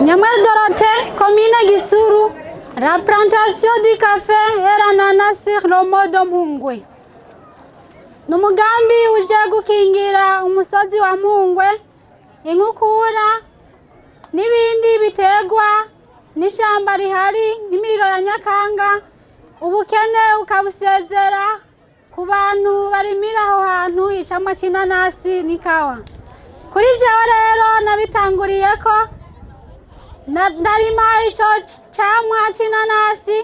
Nyamwari Dorothée, commune Gisuru, la plantation du café et l'ananas sur le mode Mpungwe. Numugambi uje gukingira umusozi wa Mpungwe, inkukura n'ibindi bitegwa n'ishamba rihari n'imiriro ya Nyakanga, ubukene ukabusezera ku bantu barimira aho hantu icamwa c'inanasi n'ikawa. Kuri jewe rero nabitanguriye ko ndarima ico camwa c'inanasi,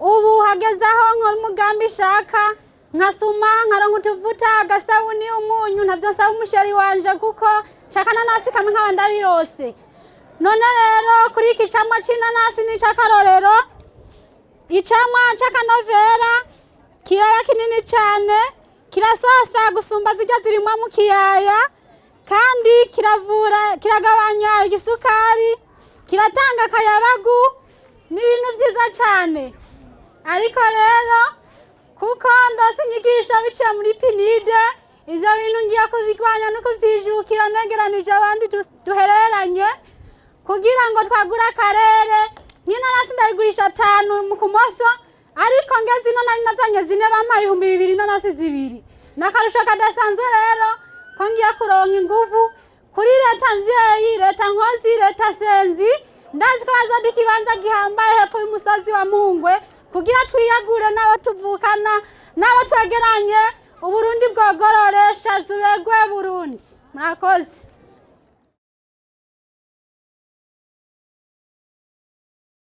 ubu hageze aho nkora umugambi shaka nkasuma nkaronka utuvuta, agasabuni, umunyu, ntavyo nsaba umusheri wanje kuko cakananasi kamwe nkaba ndabirose. None rero kuri iki camwa c'inanasi n'ic'akarorero, icamwa c'akanovera kiraba kinini cane, kirasosa gusumba zirya zirimwa mu kiyaya, kandi kiravura, kiragabanya igisukari, kiratanga akayabagu, n'ibintu vyiza cane. Ariko rero kuko ndose inyigisho biciye muri PNID, ivyo bintu ngiye kubigwanya no kuvyijukira negeranije abandi duhereranye kugira ngo twagura akarere. Nk'inanasi ndayigurisha 5 mu kumoso, ariko ngeze ino nari nazanye 4 bampaye 2,000 inanasi 2. Nakarusho kadasanzwe rero ko ngiye kuronka inguvu kuri leta mvyeyi, leta nkozi, leta senzi, ndazi ko bazoduha ikibanza gihambaye hepfo y'umusozi wa Mpungwe kugira twiyagure n'abo tuvukana n'abo twegeranye, Uburundi bwogororesha zubegwe Burundi. Murakoze.